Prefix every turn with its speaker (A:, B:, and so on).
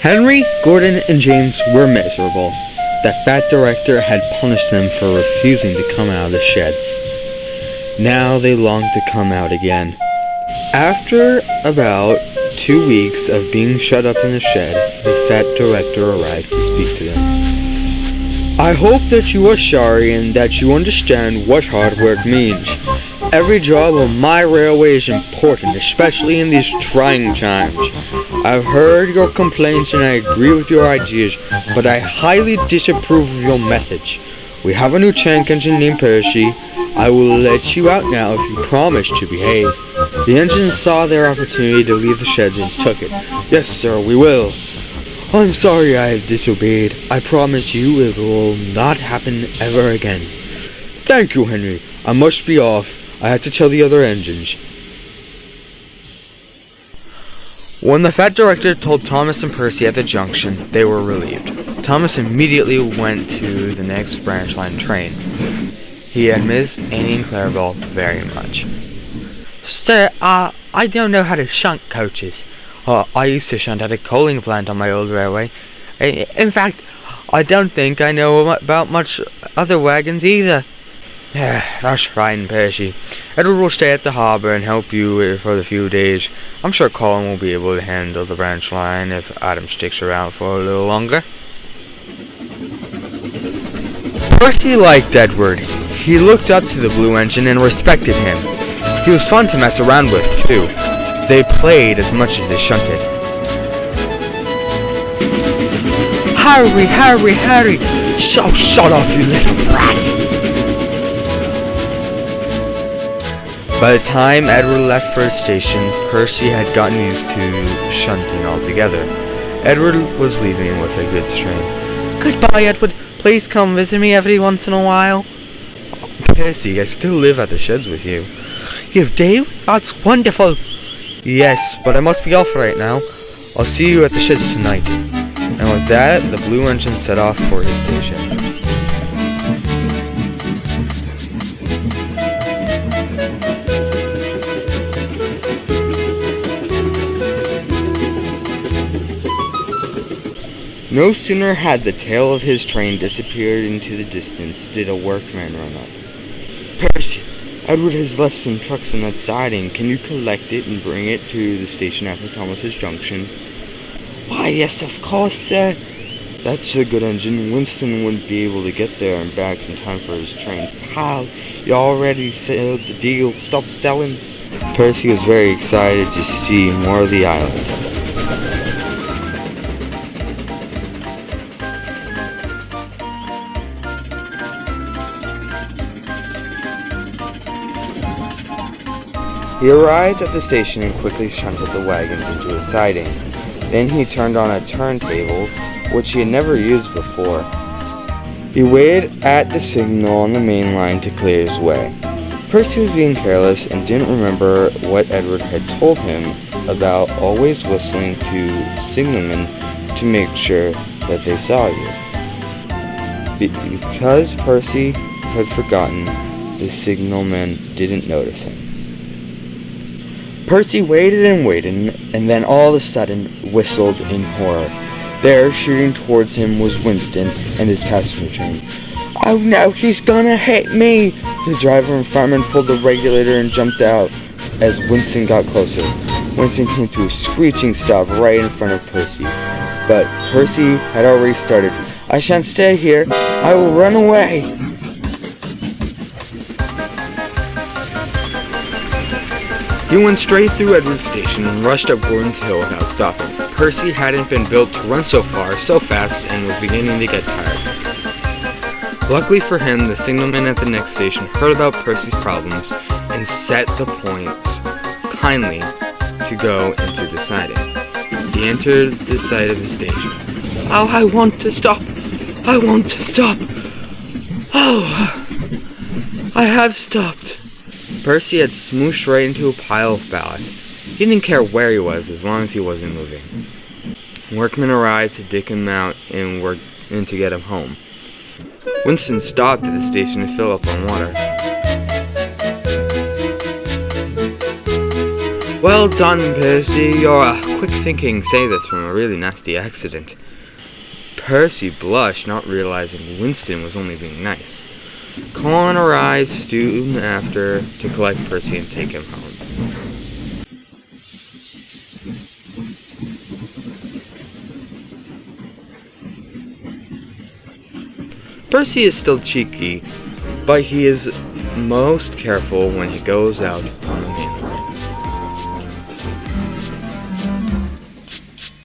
A: Henry, Gordon, and James were miserable. The fat director had punished them for refusing to come out of the sheds. Now they longed to come out again. After about 2 weeks of being shut up in the shed, the fat director arrived to speak to them. I hope that you are sorry and that you understand what hard work means. Every job on my railway is important, especially in these trying times. I've heard your complaints and I agree with your ideas, but I highly disapprove of your methods. We have a new tank engine named Percy. I will let you out now if you promise to behave. The engines saw their opportunity to leave the sheds and took it. Yes, sir, we will. I'm sorry I have disobeyed. I promise you it will not happen ever again. Thank you, Henry. I must be off. I have to tell the other engines. When the fat director told Thomas and Percy at the junction, they were relieved. Thomas immediately went to the next branch line train. He had missed Annie and Clarabelle very much. Sir, I don't know how to shunt coaches. I used to shunt at a coaling plant on my old railway. In fact, I don't think I know about much other wagons either. That's right, Percy. Edward will stay at the harbour and help you for the few days. I'm sure Colin will be able to handle the branch line if Adam sticks around for a little longer. Percy liked Edward. He looked up to the blue engine and respected him. He was fun to mess around with, too. They played as much as they shunted. Harry! Shut off, you little brat! By the time Edward left for his station, Percy had gotten used to shunting altogether. Edward was leaving with a good strain. Goodbye, Edward. Please come visit me every once in a while. Percy, I still live at the sheds with you. You do? That's wonderful. Yes, but I must be off right now. I'll see you at the sheds tonight. And with that, the blue engine set off for his station. No sooner had the tail of his train disappeared into the distance did a workman run up. Percy, Edward has left some trucks on that siding. Can you collect it and bring it to the station after Thomas's Junction? Why, yes, of course, sir. That's a good engine. Winston wouldn't be able to get there and back in time for his train. How? You already sealed the deal. Stop selling. Percy was very excited to see more of the island. He arrived at the station and quickly shunted the wagons into a siding. Then he turned on a turntable, which he had never used before. He waited at the signal on the main line to clear his way. Percy was being careless and didn't remember what Edward had told him about always whistling to signalmen to make sure that they saw you. Because Percy had forgotten, the signalmen didn't notice him. Percy waited and then all of a sudden whistled in horror. There, shooting towards him, was Winston and his passenger train. Oh no, he's gonna hit me! The driver and fireman pulled the regulator and jumped out as Winston got closer. Winston came to a screeching stop right in front of Percy. But Percy had already started. I shan't stay here. I will run away. He went straight through Edward's station and rushed up Gordon's Hill without stopping. Percy hadn't been built to run so far, so fast, and was beginning to get tired. Luckily for him, the signalman at the next station heard about Percy's problems and set the points kindly to go into the siding. He entered the side of the station. Oh, I want to stop! Oh, I have stopped. Percy had smooshed right into a pile of ballast. He didn't care where he was as long as he wasn't moving. Workmen arrived to dig him out and to get him home. Winston stopped at the station to fill up on water. Well done, Percy. You're a quick thinking say this from a really nasty accident. Percy blushed, not realizing Winston was only being nice. Colin arrived soon after to collect Percy and take him home. Percy is still cheeky, but he is most careful when he goes out